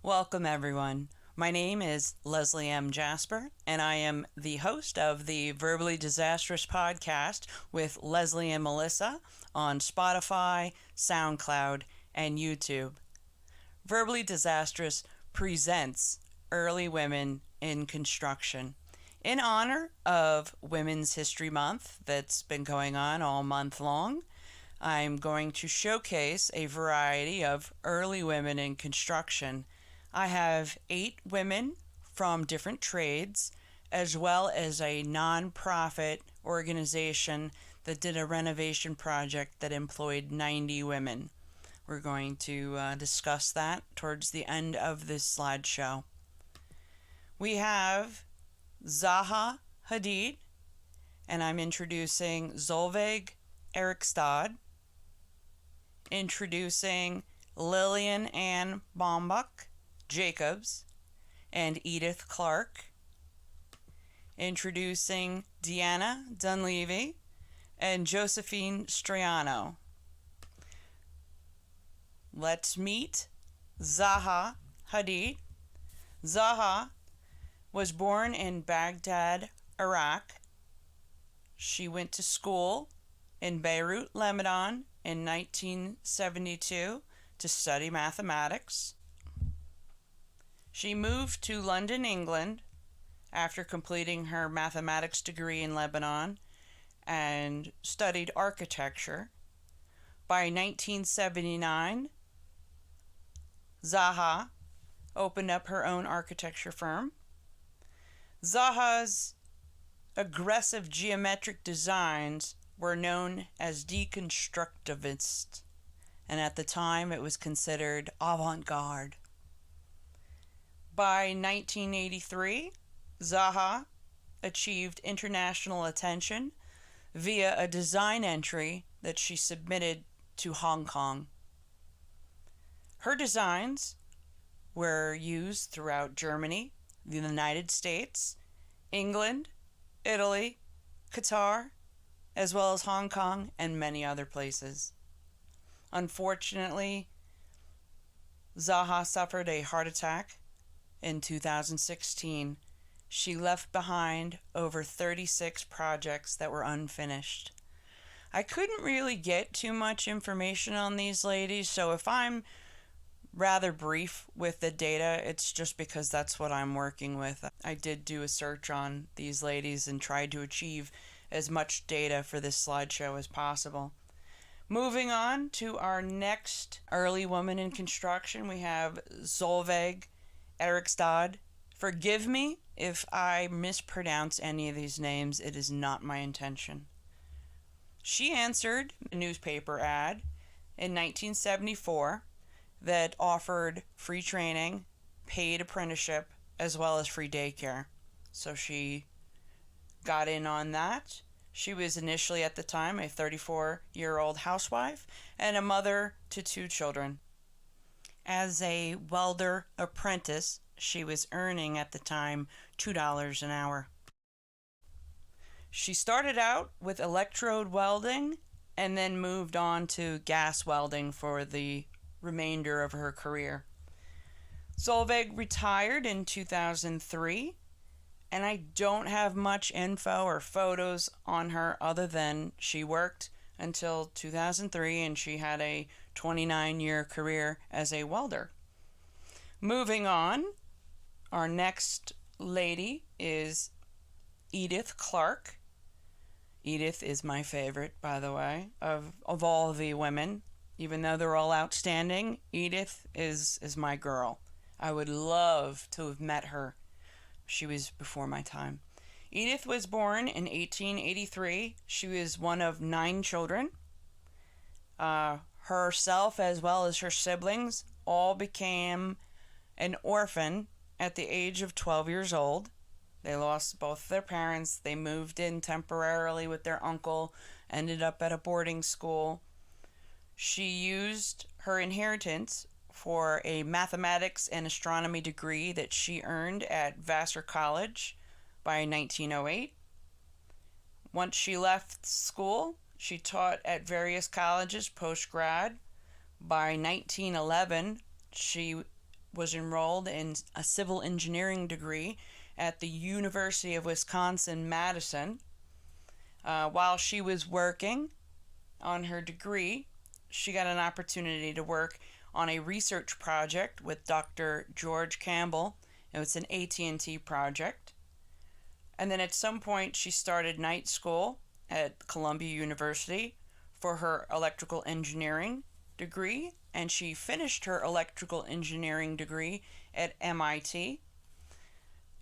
Welcome, everyone. My name is Leslie M. Jasper, and I am the host of the Verbally Disastrous podcast with Leslie and Melissa on Spotify, SoundCloud, and YouTube. Verbally Disastrous presents Early Women in Construction. In honor of Women's History Month that's been going on all month long, I'm going to showcase a variety of early women in construction. I have 8 women from different trades, as well as a non-profit organization that did a renovation project that employed 90 women. We're going to discuss that towards the end of this slideshow. We have Zaha Hadid, and I'm introducing Solveig Erikstad, introducing Lillian Ann Baumbach-Jacobs and Edith Clarke, introducing Deanna Dunlevy and Josephine Striano. Let's meet Zaha Hadid. Zaha was born in Baghdad, Iraq. She went to school in Beirut, Lebanon in 1972 to study mathematics. She moved to London, England after completing her mathematics degree in Lebanon and studied architecture. By 1979, Zaha opened up her own architecture firm. Zaha's aggressive geometric designs were known as deconstructivist, and at the time it was considered avant-garde. By 1983, Zaha achieved international attention via a design entry that she submitted to Hong Kong. Her designs were used throughout Germany, the United States, England, Italy, Qatar, as well as Hong Kong and many other places. Unfortunately, Zaha suffered a heart attack in 2016. She left behind over 36 projects that were unfinished. I couldn't really get too much information on these ladies, so if I'm rather brief with the data, it's just because that's what I'm working with. I did do a search on these ladies and tried to achieve as much data for this slideshow as possible. Moving on to our next early woman in construction, we have Solveig Erikstad. Forgive me if I mispronounce any of these names, it is not my intention. She answered a newspaper ad in 1974 that offered free training, paid apprenticeship, as well as free daycare. So she got in on that. She was initially at the time a 34-year-old housewife and a mother to 2 children. As a welder apprentice, she was earning at the time $2 an hour. She started out with electrode welding and then moved on to gas welding for the remainder of her career. Solveig retired in 2003, and I don't have much info or photos on her other than she worked until 2003 and she had a 29-year career as a welder. Moving on, our next lady is Edith Clarke. Edith is my favorite, by the way, of all the women. Even though they're all outstanding, Edith is my girl. I would love to have met her. She was before my time. Edith was born in 1883. She was one of 9 children. Herself, as well as her siblings, all became an orphan at the age of 12 years old. They lost both their parents. They moved in temporarily with their uncle, ended up at a boarding school. She used her inheritance for a mathematics and astronomy degree that she earned at Vassar College by 1908. Once she left school, she taught at various colleges post-grad. By 1911, she was enrolled in a civil engineering degree at the University of Wisconsin-Madison. While she was working on her degree, she got an opportunity to work on a research project with Dr. George Campbell. It was an AT&T project. And then at some point she started night school at Columbia University for her electrical engineering degree, and she finished her electrical engineering degree at MIT.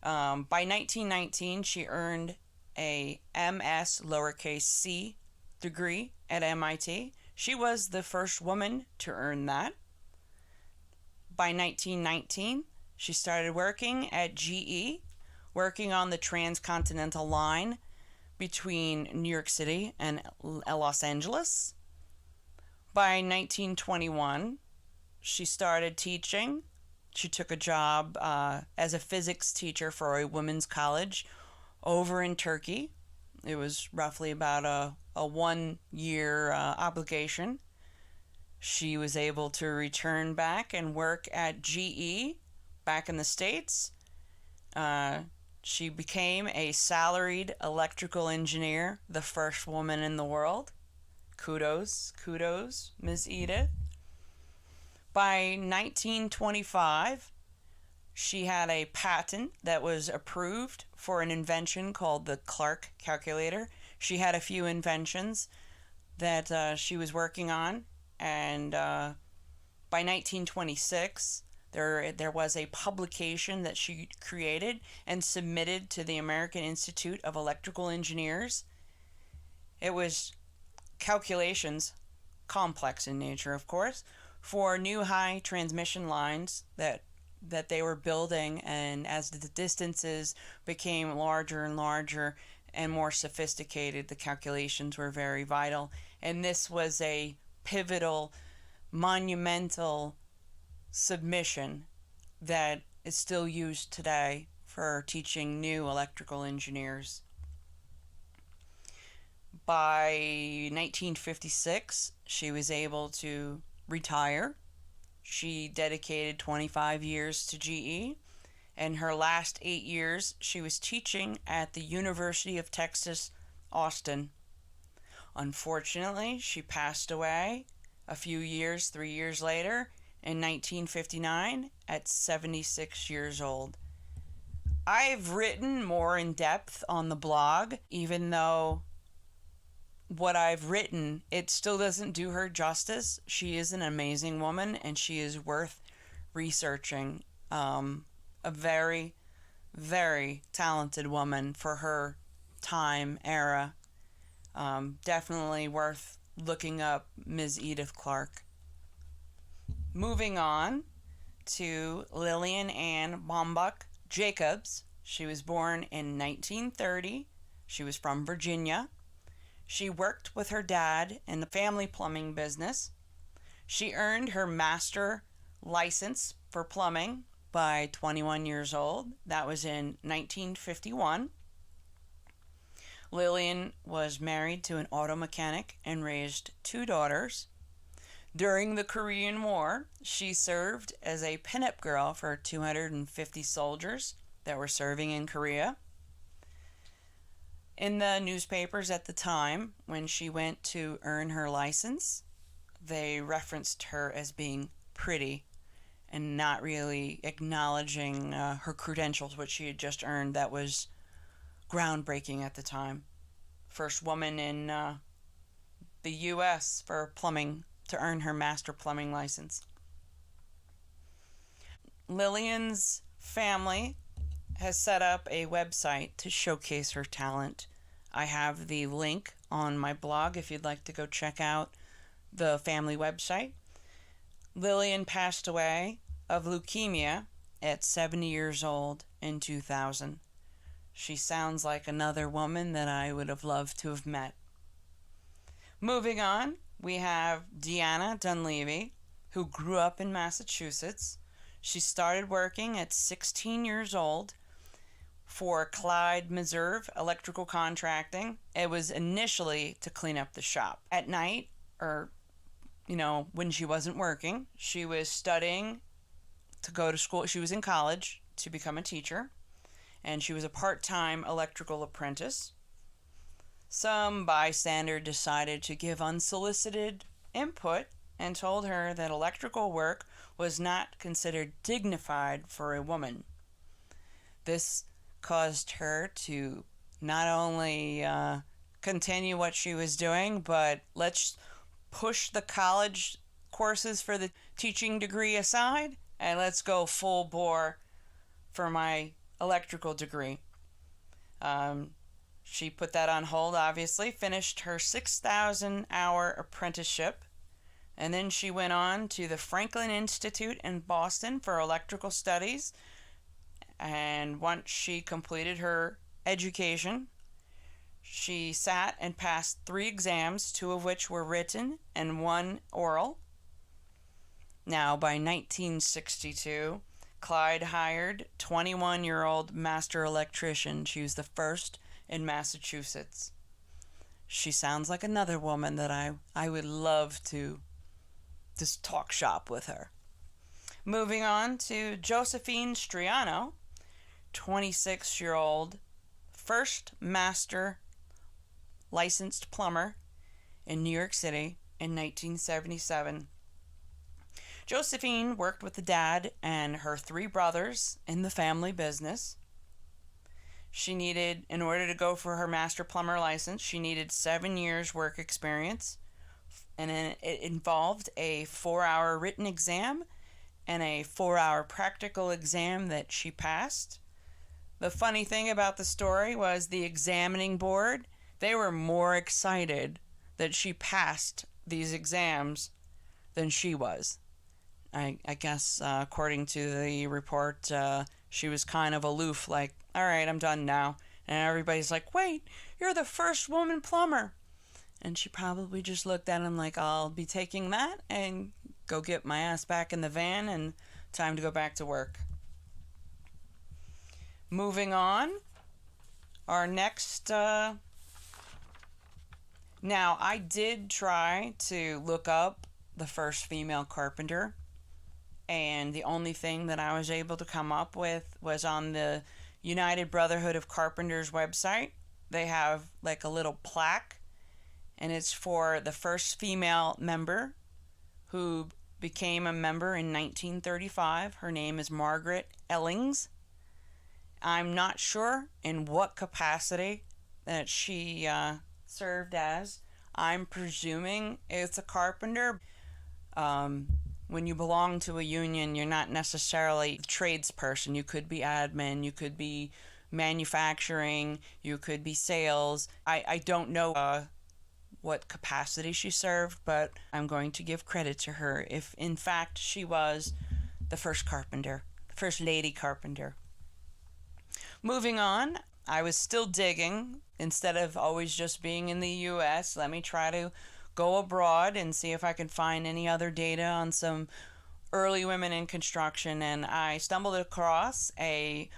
By 1919, she earned a MS lowercase c degree at MIT. She was the first woman to earn that. By 1919, she started working at GE, working on the transcontinental line between New York City and Los Angeles. By 1921, she started teaching. She took a job as a physics teacher for a women's college over in Turkey. It was roughly about a 1-year obligation. She was able to return back and work at GE back in the States. She became a salaried electrical engineer, the first woman in the world. Kudos, Ms. Edith. By 1925, she had a patent that was approved for an invention called the Clark calculator. She had a few inventions that she was working on, and by 1926, there was a publication that she created and submitted to the American Institute of Electrical Engineers. It was calculations, complex in nature, of course, for new high transmission lines that they were building, and as the distances became larger and larger and more sophisticated, the calculations were very vital. And this was a pivotal, monumental submission that is still used today for teaching new electrical engineers. By 1956, she was able to retire. She dedicated 25 years to GE, and her last 8 years she was teaching at the University of Texas, Austin. Unfortunately, she passed away 3 years later, in 1959 at 76 years old. I've written more in depth on the blog, even though what I've written, it still doesn't do her justice. She is an amazing woman, and she is worth researching. A very, very talented woman for her time era. Definitely worth looking up Ms. Edith Clarke. Moving on to Lillian Ann Baumbach-Jacobs. She was born in 1930. She was from Virginia. She worked with her dad in the family plumbing business. She earned her master license for plumbing by 21 years old. That was in 1951. Lillian was married to an auto mechanic and raised 2 daughters. During the Korean War, she served as a pinup girl for 250 soldiers that were serving in Korea. In the newspapers at the time, when she went to earn her license, they referenced her as being pretty and not really acknowledging her credentials, which she had just earned. That was groundbreaking at the time. First woman in the U.S. for plumbing to earn her master plumbing license. Lillian's family has set up a website to showcase her talent. I have the link on my blog if you'd like to go check out the family website. Lillian passed away of leukemia at 70 years old in 2000. She sounds like another woman that I would have loved to have met. Moving on, we have Deanna Dunlevy, who grew up in Massachusetts. She started working at 16 years old for Clyde Meserve Electrical Contracting. It was initially to clean up the shop. At night, or when she wasn't working, she was studying to go to school. She was in college to become a teacher, and she was a part-time electrical apprentice. Some bystander decided to give unsolicited input and told her that electrical work was not considered dignified for a woman. This caused her to not only continue what she was doing, but let's push the college courses for the teaching degree aside, and let's go full bore for my electrical degree. She put that on hold, obviously, finished her 6,000-hour apprenticeship, and then she went on to the Franklin Institute in Boston for electrical studies. And once she completed her education, she sat and passed 3 exams, 2 of which were written and 1 oral. Now, by 1962, Clyde hired 21-year-old master electrician. She was the first in Massachusetts. She sounds like another woman that I would love to just talk shop with her. Moving on to Josephine Striano, 26-year-old, first master licensed plumber in New York City in 1977. Josephine worked with the dad and her 3 brothers in the family business. She needed, in order to go for her master plumber license, she needed 7 years work experience, and it involved a 4-hour written exam and a 4-hour practical exam that she passed. The funny thing about the story was the examining board, they were more excited that she passed these exams than she was. I guess, according to the report, she was kind of aloof, like, all right, I'm done now. And everybody's like, wait, you're the first woman plumber. And she probably just looked at him like, I'll be taking that and go get my ass back in the van and time to go back to work. Moving on, our next... Now, I did try to look up the first female carpenter, and the only thing that I was able to come up with was on the United Brotherhood of Carpenters website. They have like a little plaque, and it's for the first female member who became a member in 1935. Her name is Margaret Ellings. I'm not sure in what capacity that she served as. I'm presuming it's a carpenter. When you belong to a union, you're not necessarily a tradesperson. You could be admin, you could be manufacturing, you could be sales. I don't know what capacity she served, but I'm going to give credit to her if in fact she was the first carpenter, first lady carpenter. Moving on, I was still digging. Instead of always just being in the U.S., let me try to go abroad and see if I can find any other data on some early women in construction. And I stumbled across a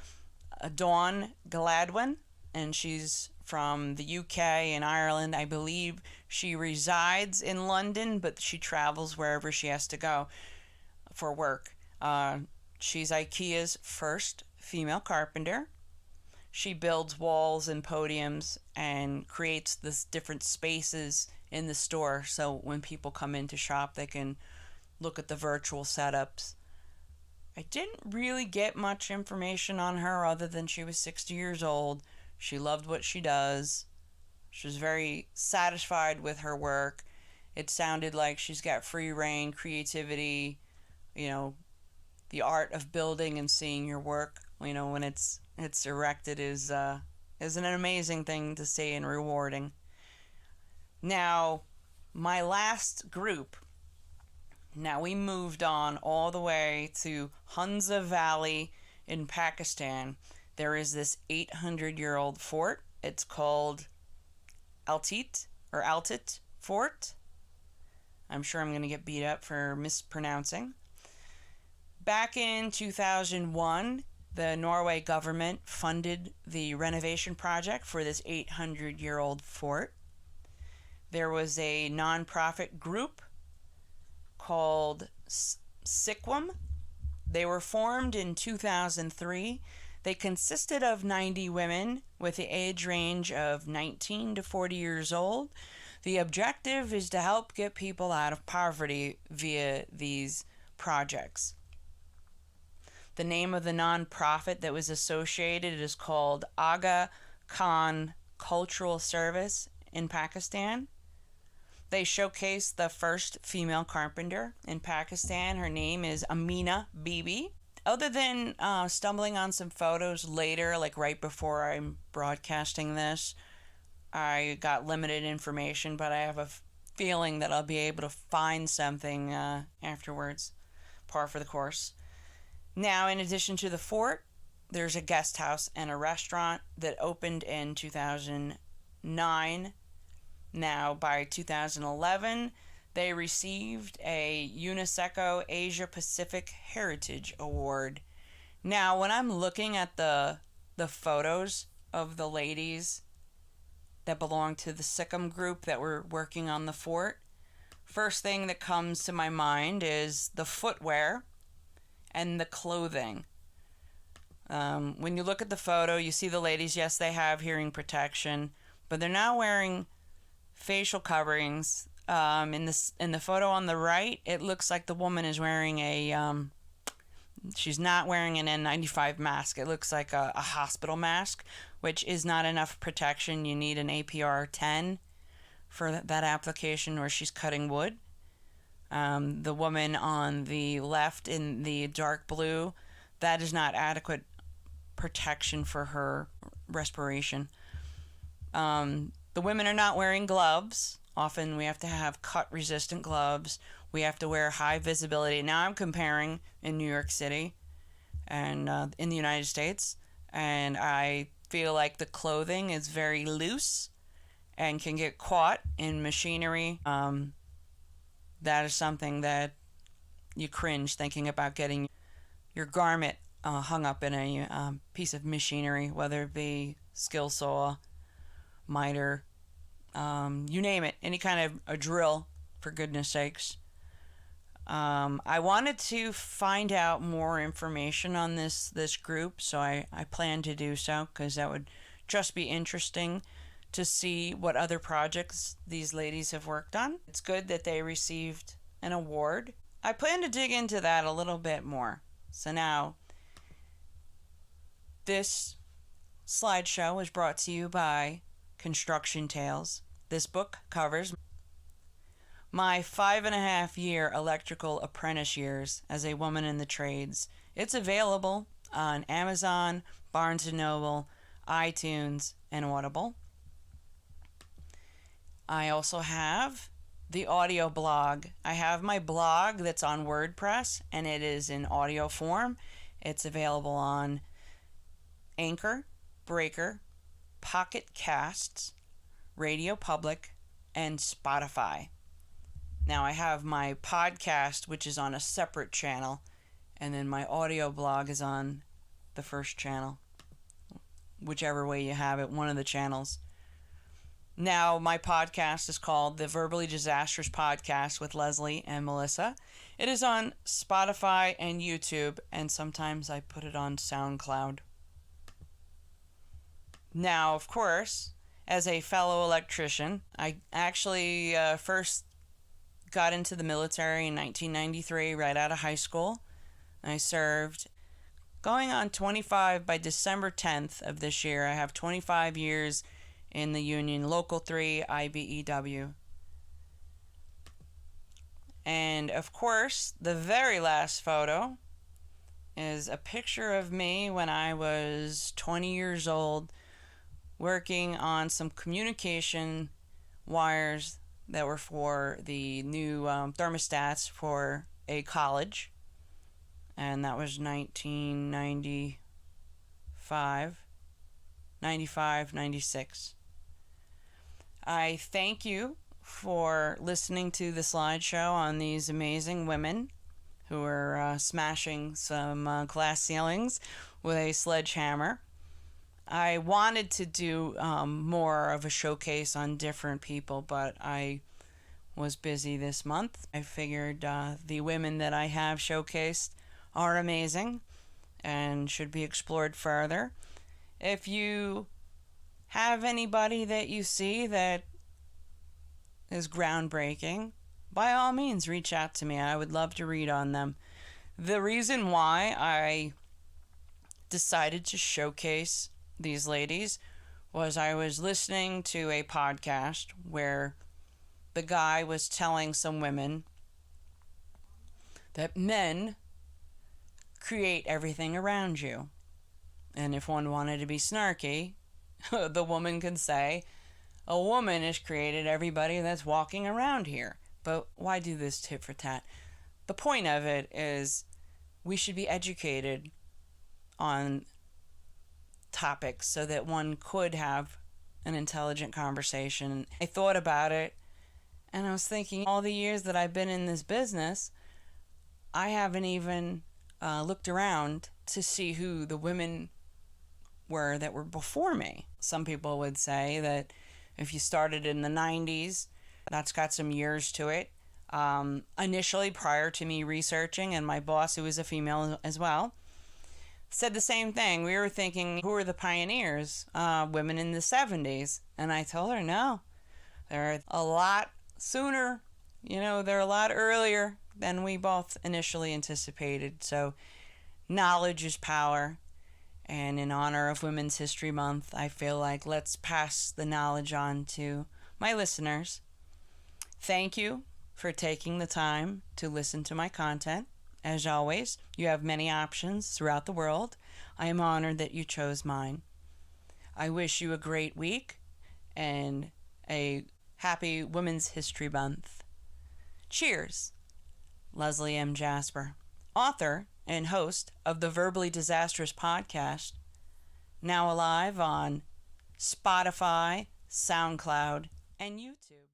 Dawn Gladwin, and she's from the UK and Ireland. I believe she resides in London, but she travels wherever she has to go for work. She's IKEA's first female carpenter. She builds walls and podiums and creates this different spaces in the store, so when people come in to shop, they can look at the virtual setups. I didn't really get much information on her other than she was 60 years old. She loved what she does. She was very satisfied with her work. It sounded like she's got free reign, creativity, the art of building and seeing your work, when it's erected is an amazing thing to see and rewarding. Now, my last group, now we moved on all the way to Hunza Valley in Pakistan. There is this 800-year-old fort. It's called Altit Fort. I'm sure I'm going to get beat up for mispronouncing. Back in 2001, the Norway government funded the renovation project for this 800-year-old fort. There was a nonprofit group called Ciqum They were formed in 2003. They consisted of 90 women with the age range of 19 to 40 years old. The objective is to help get people out of poverty via these projects. The name of the nonprofit that was associated is called Aga Khan Cultural Service in Pakistan. They showcased the first female carpenter in Pakistan. Her name is Amina Bibi. Other than stumbling on some photos later, like right before I'm broadcasting this, I got limited information, but I have a feeling that I'll be able to find something afterwards, par for the course. Now, in addition to the fort, there's a guest house and a restaurant that opened in 2009. Now, by 2011, they received a UNESCO Asia Pacific Heritage Award. Now, when I'm looking at the photos of the ladies that belong to the Ciqum group that were working on the fort, first thing that comes to my mind is the footwear and the clothing. When you look at the photo, you see the ladies, yes, they have hearing protection, but they're not wearing facial coverings. In the photo on the right, it looks like the woman is wearing she's not wearing an N95 mask. It looks like a hospital mask, which is not enough protection. You need an APR 10 for that application, or she's cutting wood. The woman on the left in the dark blue, that is not adequate protection for her respiration. The women are not wearing gloves. Often we have to have cut-resistant gloves. We have to wear high visibility. Now I'm comparing in New York City and in the United States, and I feel like the clothing is very loose and can get caught in machinery. That is something that you cringe thinking about getting your garment hung up in a piece of machinery, whether it be skill saw, miter, you name it, any kind of a drill, for goodness sakes. I wanted to find out more information on this group, so I plan to do so, because that would just be interesting to see what other projects these ladies have worked on. It's good that they received an award. I plan to dig into that a little bit more. So now, this slideshow was brought to you by Construction Tales. This book covers my 5.5-year electrical apprentice years as a woman in the trades. It's available on Amazon, Barnes & Noble, iTunes, and Audible. I also have the audio blog. I have my blog that's on WordPress, and it is in audio form. It's available on Anchor, Breaker, Pocket Casts, Radio Public, and Spotify. Now I have my podcast, which is on a separate channel, and then my audio blog is on the first channel. Whichever way you have it, one of the channels. Now my podcast is called the Verbally Disastrous Podcast with Leslie and Melissa. It is on Spotify and YouTube, and sometimes I put it on SoundCloud. Now, of course, as a fellow electrician, I actually first got into the military in 1993, right out of high school. I served going on 25 by December 10th of this year. I have 25 years in the Union, Local 3, IBEW. And, of course, the very last photo is a picture of me when I was 20 years old, working on some communication wires that were for the new thermostats for a college. And that was 1995, 96. I thank you for listening to the slideshow on these amazing women who are smashing some glass ceilings with a sledgehammer. I wanted to do more of a showcase on different people, but I was busy this month. I figured the women that I have showcased are amazing and should be explored further. If you have anybody that you see that is groundbreaking, by all means reach out to me. I would love to read on them. The reason why I decided to showcase these ladies was I was listening to a podcast where the guy was telling some women that men create everything around you. And if one wanted to be snarky, the woman could say, a woman has created everybody that's walking around here. But why do this tit for tat? The point of it is we should be educated on topics so that one could have an intelligent conversation. I thought about it and I was thinking, all the years that I've been in this business, I haven't even looked around to see who the women were that were before me. Some people would say that if you started in the 90s, that's got some years to it. Initially, prior to me researching, and my boss, who is a female as well, said the same thing. We were thinking, who are the pioneers? Women in the 70s. And I told her, no, they're a lot sooner. They're a lot earlier than we both initially anticipated. So knowledge is power. And in honor of Women's History Month, I feel like let's pass the knowledge on to my listeners. Thank you for taking the time to listen to my content. As always, you have many options throughout the world. I am honored that you chose mine. I wish you a great week and a happy Women's History Month. Cheers. Leslie M. Jasper, author and host of the Verbally Disastrous podcast, now alive on Spotify, SoundCloud, and YouTube.